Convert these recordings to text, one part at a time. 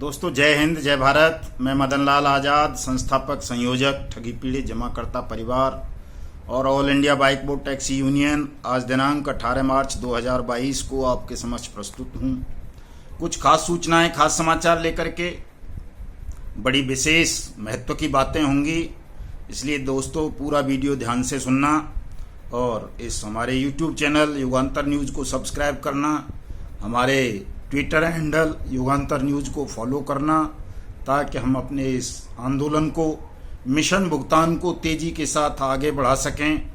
दोस्तों जय हिंद जय भारत। मैं मदन लाल आज़ाद, संस्थापक संयोजक ठगी पीड़ित जमाकर्ता परिवार और all India bike board taxi union, आज दिनांक 18 मार्च 2022 को आपके समक्ष प्रस्तुत हूँ। कुछ खास सूचनाएं, खास समाचार लेकर के बड़ी विशेष महत्व की बातें होंगी, इसलिए दोस्तों पूरा वीडियो ध्यान से सुनना और इस हमारे यूट्यूब चैनल युगांतर न्यूज़ को सब्सक्राइब करना, हमारे ट्विटर हैंडल युगांतर न्यूज़ को फॉलो करना, ताकि हम अपने इस आंदोलन को, मिशन भुगतान को तेजी के साथ आगे बढ़ा सकें,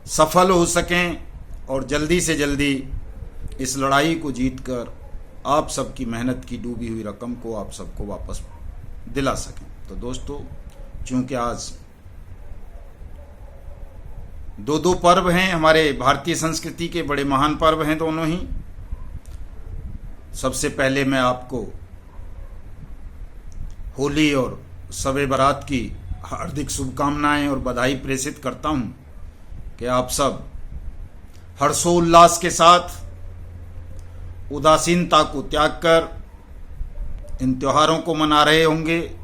सफल हो सकें और जल्दी से जल्दी इस लड़ाई को जीतकर आप सबकी मेहनत की डूबी हुई रकम को आप सबको वापस दिला सकें। तो दोस्तों, चूंकि आज दो पर्व हैं, हमारे भारतीय संस्कृति के बड़े महान पर्व हैं दोनों ही। सबसे पहले मैं आपको होली और शब-ए बारात की हार्दिक शुभकामनाएं और बधाई प्रेषित करता हूं कि आप सब हर्षोल्लास के साथ उदासीनता को त्याग कर इन त्योहारों को मना रहे होंगे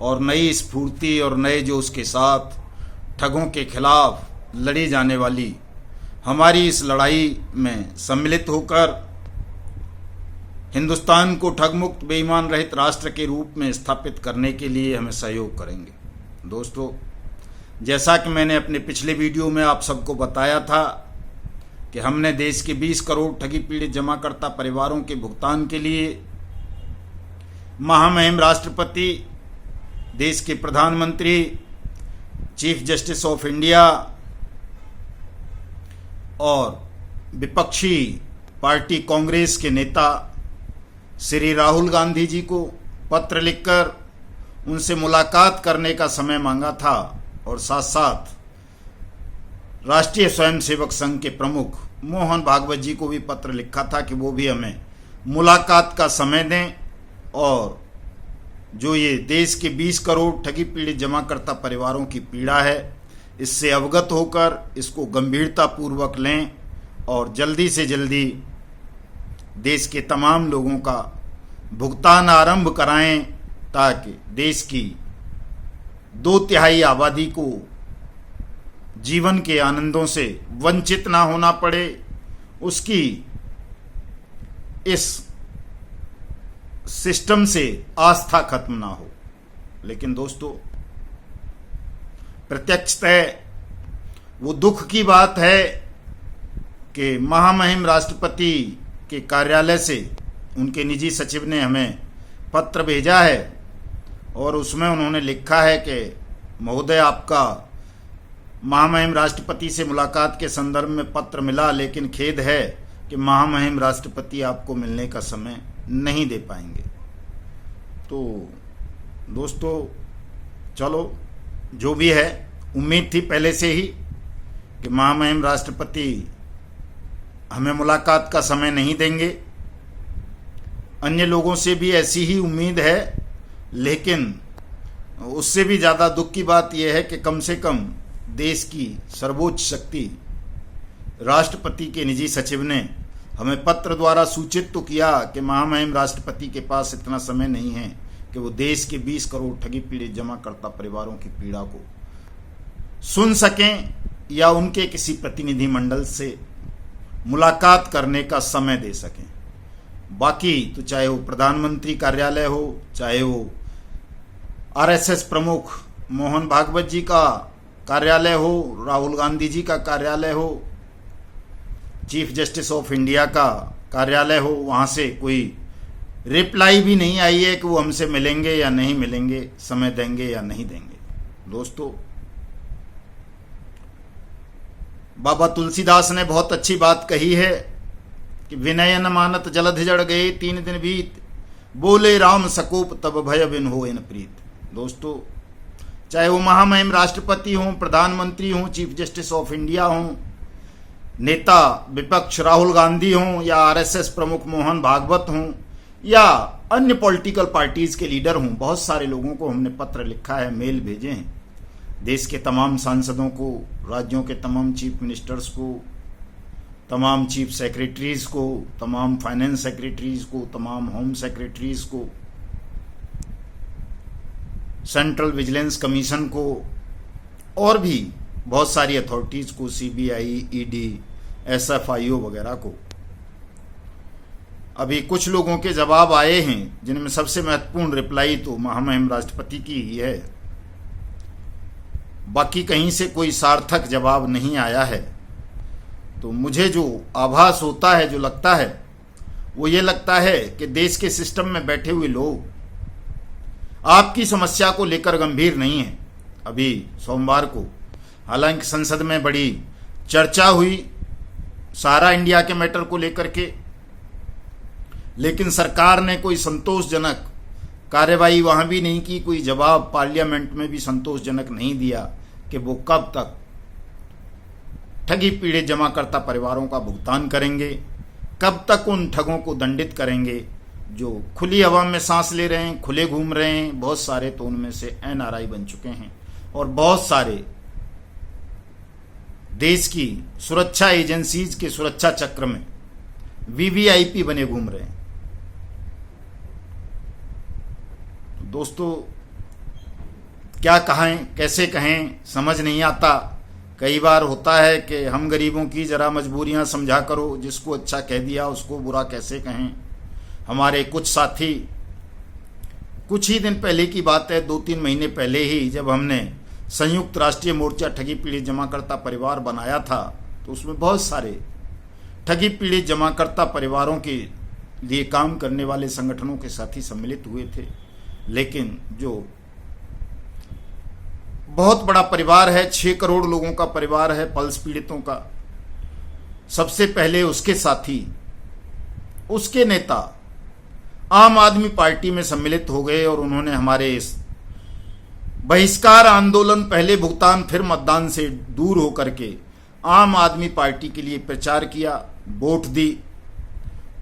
और नई स्फूर्ति और नए जोश के साथ ठगों के खिलाफ लड़ी जाने वाली हमारी इस लड़ाई में सम्मिलित होकर हिंदुस्तान को ठगमुक्त बेईमान रहित राष्ट्र के रूप में स्थापित करने के लिए हमें सहयोग करेंगे। दोस्तों, जैसा कि मैंने अपने पिछले वीडियो में आप सबको बताया था कि हमने देश के 20 करोड़ ठगी पीड़ित जमाकर्ता परिवारों के भुगतान के लिए महामहिम राष्ट्रपति, देश के प्रधानमंत्री, चीफ जस्टिस ऑफ इंडिया और विपक्षी पार्टी कांग्रेस के नेता श्री राहुल गांधी जी को पत्र लिखकर उनसे मुलाकात करने का समय मांगा था और साथ साथ राष्ट्रीय स्वयंसेवक संघ के प्रमुख मोहन भागवत जी को भी पत्र लिखा था कि वो भी हमें मुलाकात का समय दें और जो ये देश के 20 करोड़ ठगी पीड़ित जमाकर्ता परिवारों की पीड़ा है, इससे अवगत होकर इसको गंभीरता पूर्वक लें और जल्दी से जल्दी देश के तमाम लोगों का भुगतान आरंभ कराएं, ताकि देश की 2/3 आबादी को जीवन के आनंदों से वंचित ना होना पड़े, उसकी इस सिस्टम से आस्था खत्म ना हो। लेकिन दोस्तों, प्रत्यक्षतः वो दुख की बात है कि महामहिम राष्ट्रपति के कार्यालय से उनके निजी सचिव ने हमें पत्र भेजा है और उसमें उन्होंने लिखा है कि महोदय, आपका महामहिम राष्ट्रपति से मुलाकात के संदर्भ में पत्र मिला, लेकिन खेद है कि महामहिम राष्ट्रपति आपको मिलने का समय नहीं दे पाएंगे। तो दोस्तों, चलो जो भी है, उम्मीद थी पहले से ही कि महामहिम राष्ट्रपति हमें मुलाकात का समय नहीं देंगे। अन्य लोगों से भी ऐसी ही उम्मीद है, लेकिन उससे भी ज़्यादा दुख की बात यह है कि कम से कम देश की सर्वोच्च शक्ति राष्ट्रपति के निजी सचिव ने हमें पत्र द्वारा सूचित तो किया कि महामहिम राष्ट्रपति के पास इतना समय नहीं है कि वो देश के 20 करोड़ ठगी पीड़ित जमाकर्ता परिवारों की पीड़ा को सुन सकें या उनके किसी प्रतिनिधि मंडल से मुलाकात करने का समय दे सकें। बाकी तो चाहे वो प्रधानमंत्री कार्यालय हो, चाहे वो आरएसएस प्रमुख मोहन भागवत जी का कार्यालय हो, राहुल गांधी जी का कार्यालय हो, चीफ जस्टिस ऑफ इंडिया का कार्यालय हो, वहाँ से कोई रिप्लाई भी नहीं आई है कि वो हमसे मिलेंगे या नहीं मिलेंगे, समय देंगे या नहीं देंगे। दोस्तों, बाबा तुलसीदास ने बहुत अच्छी बात कही है कि विनय न मानत जलधि जड़ गए 3 दिन बीत, बोले राम सकोप तब भय बिन हो इन प्रीत। दोस्तों, चाहे वो महामहिम राष्ट्रपति हों, प्रधानमंत्री हों, चीफ जस्टिस ऑफ इंडिया हों, नेता विपक्ष राहुल गांधी हों या आरएसएस प्रमुख मोहन भागवत हों या अन्य पॉलिटिकल पार्टीज के लीडर हों, बहुत सारे लोगों को हमने पत्र लिखा है, मेल भेजे हैं। देश के तमाम सांसदों को, राज्यों के तमाम चीफ मिनिस्टर्स को, तमाम चीफ सेक्रेटरीज को, तमाम फाइनेंस सेक्रेटरीज को, तमाम होम सेक्रेटरीज को, सेंट्रल विजिलेंस कमीशन को और भी बहुत सारी अथॉरिटीज़ को, सीबीआई, ईडी, एसएफआईओ वगैरह को। अभी कुछ लोगों के जवाब आए हैं जिनमें सबसे महत्वपूर्ण रिप्लाई तो महामहिम राष्ट्रपति की ही है। बाकी कहीं से कोई सार्थक जवाब नहीं आया है। तो मुझे जो आभास होता है, जो लगता है, वो ये लगता है कि देश के सिस्टम में बैठे हुए लोग आपकी समस्या को लेकर गंभीर नहीं है। अभी सोमवार को हालांकि संसद में बड़ी चर्चा हुई सारा इंडिया के मैटर को लेकर के, लेकिन सरकार ने कोई संतोषजनक कार्रवाई वहां भी नहीं की, कोई जवाब पार्लियामेंट में भी संतोषजनक नहीं दिया कि वो कब तक ठगी पीड़ित जमाकर्ता परिवारों का भुगतान करेंगे, कब तक उन ठगों को दंडित करेंगे जो खुली हवा में सांस ले रहे हैं, खुले घूम रहे हैं। बहुत सारे तो उनमें से एनआरआई बन चुके हैं और बहुत सारे देश की सुरक्षा एजेंसीज के सुरक्षा चक्र में वीवीआईपी बने घूम रहे हैं। तो दोस्तों, क्या कहें, कैसे कहें, समझ नहीं आता। कई बार होता है कि हम गरीबों की जरा मजबूरियां समझा करो, जिसको अच्छा कह दिया उसको बुरा कैसे कहें। हमारे कुछ साथी, कुछ ही दिन पहले की बात है, 2-3 महीने पहले ही जब हमने संयुक्त राष्ट्रीय मोर्चा ठगी पीड़ित जमाकर्ता परिवार बनाया था, तो उसमें बहुत सारे ठगी पीड़ित जमाकर्ता परिवारों के लिए काम करने वाले संगठनों के साथी सम्मिलित हुए थे। लेकिन जो बहुत बड़ा परिवार है, 6 करोड़ लोगों का परिवार है पल्स पीड़ितों का, सबसे पहले उसके साथी, उसके नेता आम आदमी पार्टी में सम्मिलित हो गए और उन्होंने हमारे इस बहिष्कार आंदोलन, पहले भुगतान फिर मतदान से दूर होकर के आम आदमी पार्टी के लिए प्रचार किया, वोट दी।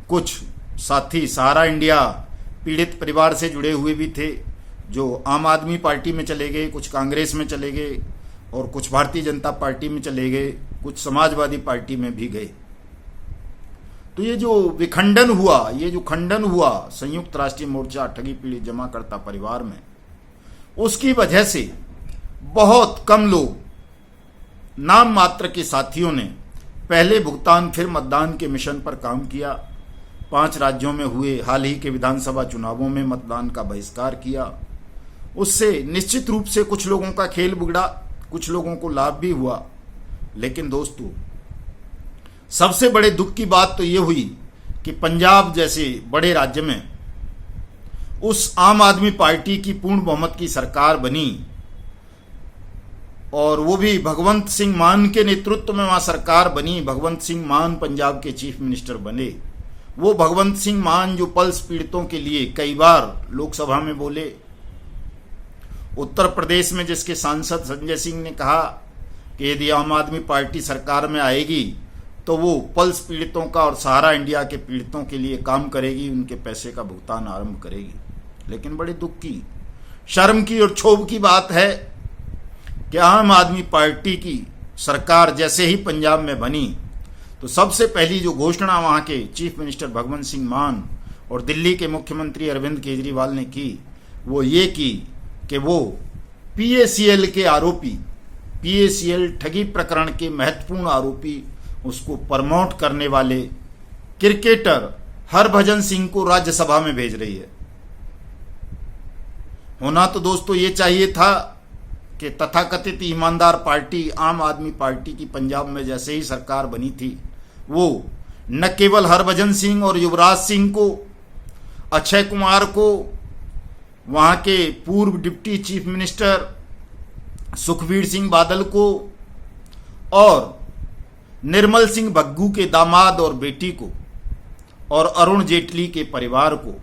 कुछ साथी सहारा इंडिया पीड़ित परिवार से जुड़े हुए भी थे जो आम आदमी पार्टी में चले गए, कुछ कांग्रेस में चले गए और कुछ भारतीय जनता पार्टी में चले गए, कुछ समाजवादी पार्टी में भी गए। तो ये जो विखंडन हुआ, ये जो खंडन हुआ संयुक्त राष्ट्रीय मोर्चा ठगी पीड़ित जमाकर्ता परिवार में, उसकी वजह से बहुत कम लोग, नाम मात्र के साथियों ने पहले भुगतान फिर मतदान के मिशन पर काम किया। 5 राज्यों में हुए हाल ही के विधानसभा चुनावों में मतदान का बहिष्कार किया। उससे निश्चित रूप से कुछ लोगों का खेल बिगड़ा, कुछ लोगों को लाभ भी हुआ। लेकिन दोस्तों, सबसे बड़े दुख की बात तो ये हुई कि पंजाब जैसे बड़े राज्य में उस आम आदमी पार्टी की पूर्ण बहुमत की सरकार बनी और वो भी भगवंत सिंह मान के नेतृत्व में वहां सरकार बनी। भगवंत सिंह मान पंजाब के चीफ मिनिस्टर बने। वो भगवंत सिंह मान जो पल्स पीड़ितों के लिए कई बार लोकसभा में बोले। उत्तर प्रदेश में जिसके सांसद संजय सिंह ने कहा कि यदि आम आदमी पार्टी सरकार में आएगी तो वो पल्स पीड़ितों का और सहारा इंडिया के पीड़ितों के लिए काम करेगी, उनके पैसे का भुगतान आरंभ करेगी। लेकिन बड़े दुख की, शर्म की और क्षोभ की बात है कि आम आदमी पार्टी की सरकार जैसे ही पंजाब में बनी तो सबसे पहली जो घोषणा वहां के चीफ मिनिस्टर भगवंत सिंह मान और दिल्ली के मुख्यमंत्री अरविंद केजरीवाल ने की, वो ये की कि वो पीएसीएल के आरोपी, पीएसीएल ठगी प्रकरण के महत्वपूर्ण आरोपी, उसको प्रमोट करने वाले क्रिकेटर हरभजन सिंह को राज्यसभा में भेज रही है। होना तो दोस्तों ये चाहिए था कि तथाकथित ईमानदार पार्टी आम आदमी पार्टी की पंजाब में जैसे ही सरकार बनी थी, वो न केवल हरभजन सिंह और युवराज सिंह को, अक्षय कुमार को, वहां के पूर्व deputy chief minister Sukhbir Singh Badal को और निर्मल सिंह भग्गू के दामाद और बेटी को और अरुण जेटली के परिवार को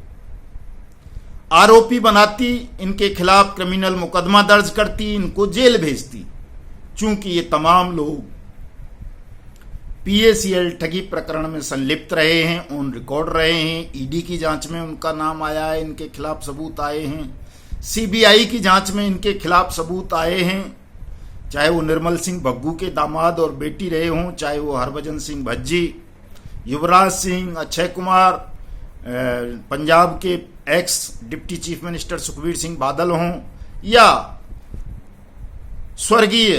आरोपी बनाती, इनके खिलाफ क्रिमिनल मुकदमा दर्ज करती, इनको जेल भेजती। चूंकि ये तमाम लोग पीएसीएल ठगी प्रकरण में संलिप्त रहे हैं, ऑन रिकॉर्ड रहे हैं, ईडी की जांच में उनका नाम आया है, इनके खिलाफ सबूत आए हैं, सीबीआई की जांच में इनके खिलाफ सबूत आए हैं, चाहे वो निर्मल सिंह भग्गू के दामाद और बेटी रहे हों, चाहे वो हरभजन सिंह भज्जी, युवराज सिंह, अक्षय कुमार, पंजाब के x deputy chief minister Sukhbir Singh Badal हों, या स्वर्गीय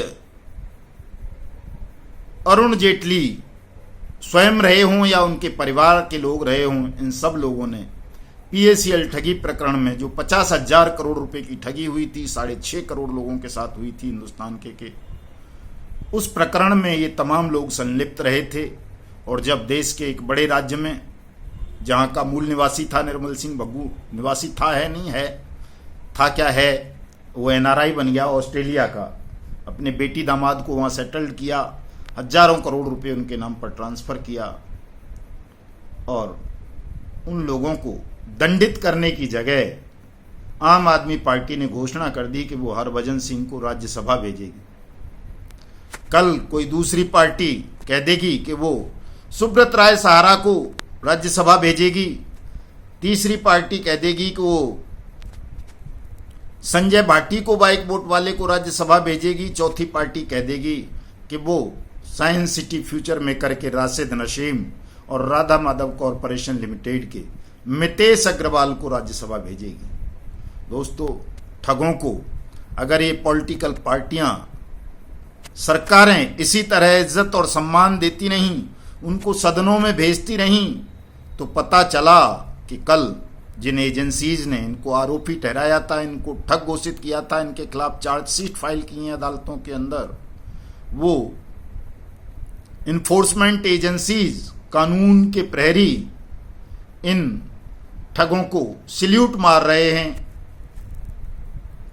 अरुण जेटली स्वयं रहे हों या उनके परिवार के लोग रहे हों, इन सब लोगों ने पीएसीएल ठगी प्रकरण में जो 50,000 करोड़ रुपए की ठगी हुई थी, 6.5 करोड़ लोगों के साथ हुई थी हिंदुस्तान के, उस प्रकरण में ये तमाम लोग संलिप्त रहे थे। और जब देश के एक बड़े राज्य में, जहां का मूल निवासी था निर्मल सिंह भग्गू, निवासी था, है नहीं है, था क्या है, वो एनआरआई बन गया ऑस्ट्रेलिया का, अपने बेटी दामाद को वहां सेटल्ड किया, हजारों करोड़ रुपए उनके नाम पर ट्रांसफर किया, और उन लोगों को दंडित करने की जगह आम आदमी पार्टी ने घोषणा कर दी कि वो हरभजन सिंह को राज्यसभा भेजेगी। कल कोई दूसरी पार्टी कह देगी कि वो सुब्रत राय सहारा को राज्यसभा भेजेगी, तीसरी पार्टी कह देगी कि वो संजय भाटी को बाइक बोट वाले को राज्यसभा भेजेगी, चौथी पार्टी कह देगी कि वो साइंस सिटी फ्यूचर मेकर के राशिद नशीम और राधा माधव कॉरपोरेशन लिमिटेड के मितेश अग्रवाल को राज्यसभा भेजेगी। दोस्तों, ठगों को अगर ये पॉलिटिकल पार्टियां, सरकारें इसी तरह इज्जत और सम्मान देती नहीं, उनको सदनों में भेजती रहीं, तो पता चला कि कल जिन एजेंसीज ने इनको आरोपी ठहराया था, इनको ठग घोषित किया था, इनके खिलाफ चार्जशीट फाइल की है अदालतों के अंदर, वो इन्फोर्समेंट एजेंसीज, कानून के प्रहरी इन ठगों को सल्यूट मार रहे हैं,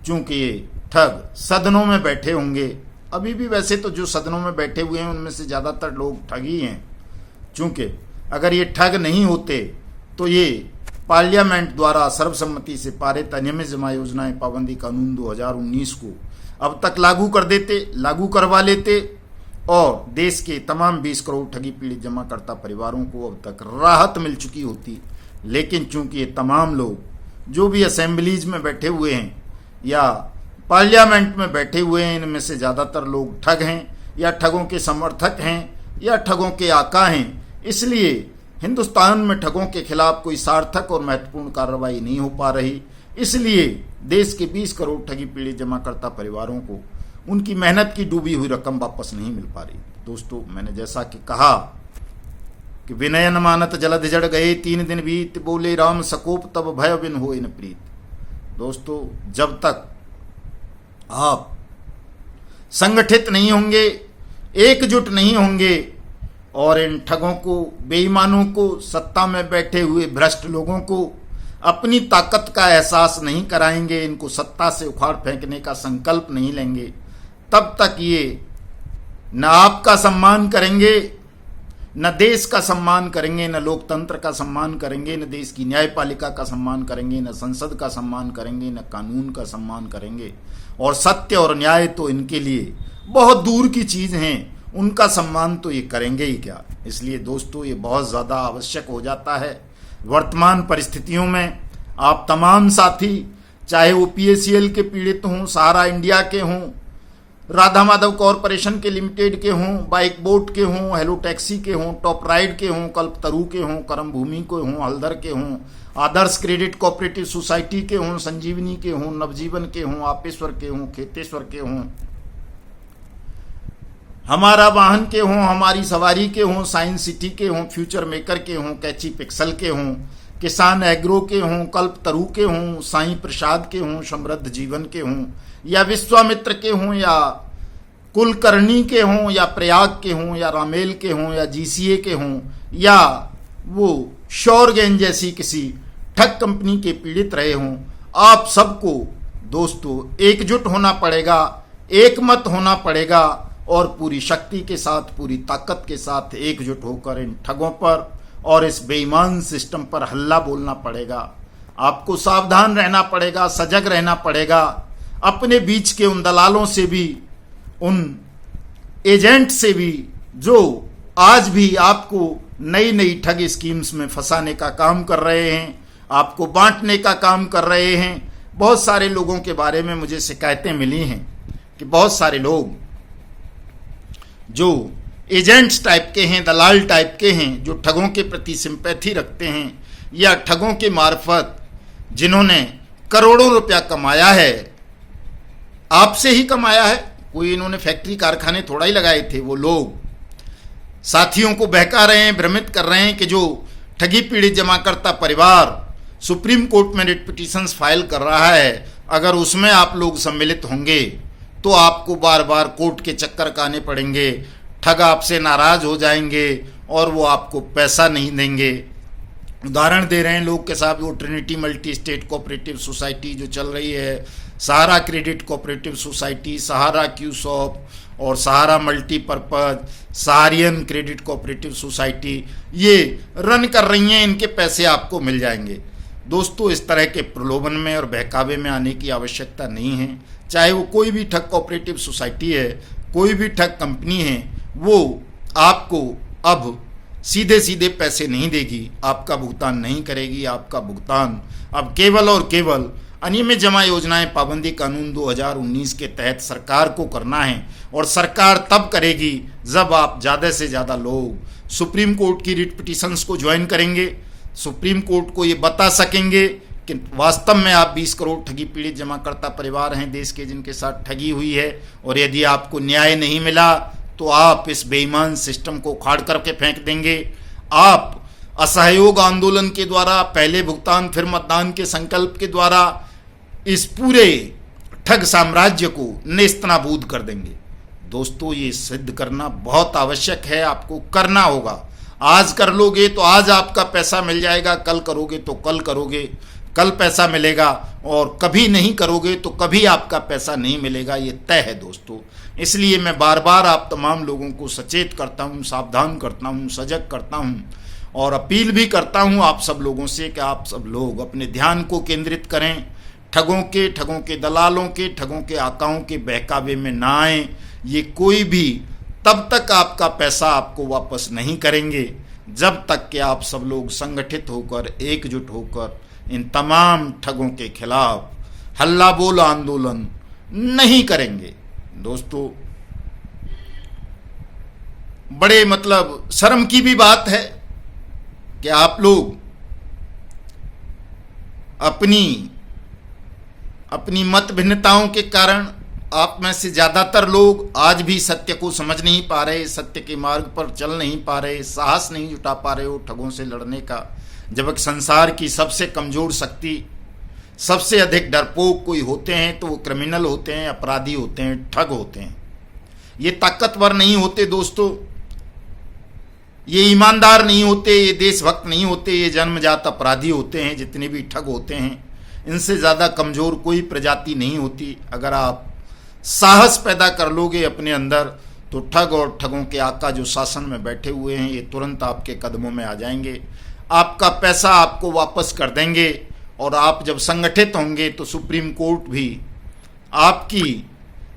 चूंकि ये ठग सदनों में बैठे होंगे। अभी भी वैसे तो जो सदनों में बैठे हुए हैं उनमें से ज्यादातर लोग ठग ही हैं, चूंकि अगर ये ठग नहीं होते तो ये पार्लियामेंट द्वारा सर्वसम्मति से पारित अनियमित जमा योजनाएं पाबंदी कानून 2019 को अब तक लागू कर देते, लागू करवा लेते, और देश के तमाम 20 करोड़ ठगी पीड़ित जमाकर्ता परिवारों को अब तक राहत मिल चुकी होती। लेकिन चूंकि ये तमाम लोग जो भी असेंबलीज में बैठे हुए हैं या पार्लियामेंट में बैठे हुए हैं, इनमें से ज़्यादातर लोग ठग हैं या ठगों के समर्थक हैं या ठगों के आका हैं। इसलिए हिंदुस्तान में ठगों के खिलाफ कोई सार्थक और महत्वपूर्ण कार्रवाई नहीं हो पा रही। इसलिए देश के 20 करोड़ ठगी पीड़ित जमाकर्ता परिवारों को उनकी मेहनत की डूबी हुई रकम वापस नहीं मिल पा रही। दोस्तों, मैंने जैसा कि कहा कि विनय न मानत जलद जड़ गए, 3 दिन बीत बोले राम सकोप तब भय बिन होए न प्रीत। दोस्तों, जब तक आप संगठित नहीं होंगे, एकजुट नहीं होंगे और इन ठगों को, बेईमानों को, सत्ता में बैठे हुए भ्रष्ट लोगों को अपनी ताकत का एहसास नहीं कराएंगे, इनको सत्ता से उखाड़ फेंकने का संकल्प नहीं लेंगे, तब तक ये न आपका सम्मान करेंगे, न देश का सम्मान करेंगे, न लोकतंत्र का सम्मान करेंगे, न देश की न्यायपालिका का सम्मान करेंगे, न संसद का सम्मान करेंगे, न कानून का सम्मान करेंगे। और सत्य और न्याय तो इनके लिए बहुत दूर की चीज हैं, उनका सम्मान तो ये करेंगे ही क्या। इसलिए दोस्तों, ये बहुत ज़्यादा आवश्यक हो जाता है वर्तमान परिस्थितियों में। आप तमाम साथी, चाहे वो पीएसीएल के पीड़ित हों, सहारा इंडिया के हों, राधा माधव कॉरपोरेशन के लिमिटेड के हों, बाइक बोट के हों, हेलो टैक्सी के हों, टॉप राइड के हों, कल्पतरू के हों, कर्म भूमि के हों, हल्दर के हों, आदर्श क्रेडिट कोऑपरेटिव सोसाइटी के हों, संजीवनी के हों, नवजीवन के हों, आपेश्वर के हों, खेतेश्वर के हों, हमारा वाहन के हों, हमारी सवारी के हों, साइंस सिटी के हों, फ्यूचर मेकर के हों, कैची पिक्सल के हों, किसान एग्रो के हों, कल्पतरू के हों, साईं प्रसाद के हों, समृद्ध जीवन के हों, या विश्वामित्र के हों, या कुलकर्णी के हों, या प्रयाग के हों, या रामेल के हों, या जीसीए के हों, या वो शॉरगेन जैसी किसी ठग कंपनी के पीड़ित रहे हों, आप सबको दोस्तों एकजुट होना पड़ेगा, एकमत होना पड़ेगा और पूरी शक्ति के साथ, पूरी ताकत के साथ एकजुट होकर इन ठगों पर और इस बेईमान सिस्टम पर हल्ला बोलना पड़ेगा। आपको सावधान रहना पड़ेगा, सजग रहना पड़ेगा, अपने बीच के उन दलालों से भी, उन एजेंट से भी जो आज भी आपको नई नई ठग स्कीम्स में फंसाने का काम कर रहे हैं, आपको बांटने का काम कर रहे हैं। बहुत सारे लोगों के बारे में मुझे शिकायतें मिली हैं कि बहुत सारे लोग जो एजेंट्स टाइप के हैं, दलाल टाइप के हैं, जो ठगों के प्रति सिंपैथी रखते हैं या ठगों के मार्फत जिन्होंने करोड़ों रुपया कमाया है, आपसे ही कमाया है। कोई इन्होंने फैक्ट्री कारखाने थोड़ा ही लगाए थे। वो लोग साथियों को बहका रहे हैं, भ्रमित कर रहे हैं कि जो ठगी पीड़ित जमाकर्ता परिवार सुप्रीम कोर्ट में रिट पिटीशंस फाइल कर रहा है, अगर उसमें आप लोग सम्मिलित होंगे तो आपको बार बार कोर्ट के चक्कर काटने पड़ेंगे, ठग आपसे नाराज हो जाएंगे और वो आपको पैसा नहीं देंगे। उदाहरण दे रहे हैं लोग के साथ, वो Trinity multi state cooperative society जो चल रही है, सहारा क्रेडिट कोऑपरेटिव सोसाइटी, सहारा क्यूसॉप और सहारा मल्टीपर्पज, सहारियन क्रेडिट कोऑपरेटिव सोसाइटी, ये रन कर रही हैं। इनके पैसे आपको मिल जाएंगे। दोस्तों, इस तरह के प्रलोभन में और बहकावे में आने की आवश्यकता नहीं है। चाहे वो कोई भी ठग कोऑपरेटिव सोसाइटी है, कोई भी ठग कंपनी है, वो आपको अब सीधे सीधे पैसे नहीं देगी, आपका भुगतान नहीं करेगी। आपका भुगतान अब केवल और केवल अनियमित जमा योजनाएं पाबंदी कानून 2019 के तहत सरकार को करना है। और सरकार तब करेगी जब आप ज़्यादा से ज़्यादा लोग सुप्रीम कोर्ट की रिट पिटीशंस को ज्वाइन करेंगे, सुप्रीम कोर्ट को ये बता सकेंगे कि वास्तव में आप 20 करोड़ ठगी पीड़ित जमाकर्ता परिवार हैं देश के, जिनके साथ ठगी हुई है। और यदि आपको न्याय नहीं मिला तो आप इस बेईमान सिस्टम को उखाड़ करके फेंक देंगे। आप असहयोग आंदोलन के द्वारा, पहले भुगतान फिर मतदान के संकल्प के द्वारा इस पूरे ठग साम्राज्य को नेस्तनाबूद कर देंगे। दोस्तों, ये सिद्ध करना बहुत आवश्यक है, आपको करना होगा। आज कर लोगे तो आज आपका पैसा मिल जाएगा, कल करोगे तो कल करोगे, कल पैसा मिलेगा, और कभी नहीं करोगे तो कभी आपका पैसा नहीं मिलेगा। ये तय है दोस्तों। इसलिए मैं बार बार आप तमाम लोगों को सचेत करता हूँ, सावधान करता हूँ, सजग करता हूँ और अपील भी करता हूँ आप सब लोगों से कि आप सब लोग अपने ध्यान को केंद्रित करें। ठगों के दलालों के, ठगों के आकाओं के बहकावे में ना आए। ये कोई भी तब तक आपका पैसा आपको वापस नहीं करेंगे जब तक कि आप सब लोग संगठित होकर, एकजुट होकर इन तमाम ठगों के खिलाफ हल्ला बोल आंदोलन नहीं करेंगे। दोस्तों, बड़े शर्म की भी बात है कि आप लोग अपनी मत भिन्नताओं के कारण, आप में से ज़्यादातर लोग आज भी सत्य को समझ नहीं पा रहे, सत्य के मार्ग पर चल नहीं पा रहे, साहस नहीं जुटा पा रहे हो ठगों से लड़ने का। जबकि संसार की सबसे कमज़ोर शक्ति, सबसे अधिक डरपोक कोई होते हैं तो वो क्रिमिनल होते हैं, अपराधी होते हैं, ठग होते हैं। ये ताकतवर नहीं होते दोस्तों, ये ईमानदार नहीं होते, ये देशभक्त नहीं होते, ये जन्मजात अपराधी होते हैं। जितने भी ठग होते हैं, इनसे ज़्यादा कमज़ोर कोई प्रजाति नहीं होती। अगर आप साहस पैदा कर लोगे अपने अंदर तो ठग और ठगों के आका जो शासन में बैठे हुए हैं, ये तुरंत आपके कदमों में आ जाएंगे, आपका पैसा आपको वापस कर देंगे। और आप जब संगठित होंगे तो सुप्रीम कोर्ट भी आपकी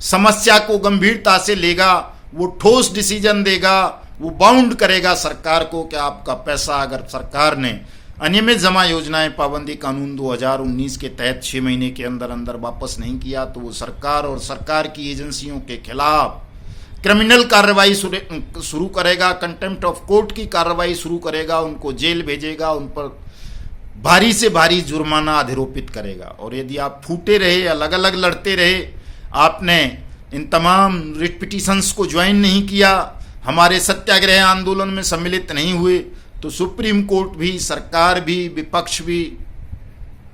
समस्या को गंभीरता से लेगा, वो ठोस डिसीजन देगा, वो बाउंड करेगा सरकार को कि आपका पैसा अगर सरकार ने अनियमित जमा योजनाएं पाबंदी कानून 2019 के तहत 6 महीने के अंदर अंदर वापस नहीं किया तो वो सरकार और सरकार की एजेंसियों के खिलाफ क्रिमिनल कार्रवाई शुरू करेगा, कंटेम्प्ट ऑफ कोर्ट की कार्रवाई शुरू करेगा, उनको जेल भेजेगा, उन पर भारी से भारी जुर्माना अधिरोपित करेगा। और यदि आप फूटे रहे, अलग अलग लड़ते रहे, आपने इन तमाम रिट पिटीशंस को ज्वाइन नहीं किया, हमारे सत्याग्रह आंदोलन में सम्मिलित नहीं हुए, तो सुप्रीम कोर्ट भी, सरकार भी, विपक्ष भी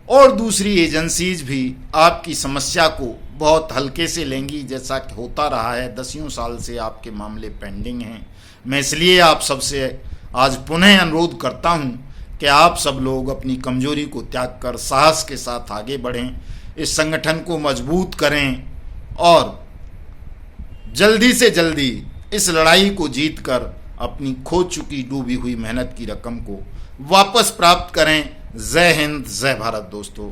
और दूसरी एजेंसीज भी आपकी समस्या को बहुत हल्के से लेंगी, जैसा कि होता रहा है। 10 साल से आपके मामले पेंडिंग हैं। मैं इसलिए आप सबसे आज पुनः अनुरोध करता हूं कि आप सब लोग अपनी कमजोरी को त्याग कर साहस के साथ आगे बढ़ें, इस संगठन को मजबूत करें और जल्दी से जल्दी इस लड़ाई को जीतकर अपनी खो चुकी, डूबी हुई मेहनत की रकम को वापस प्राप्त करें। जय हिंद, जय भारत दोस्तों।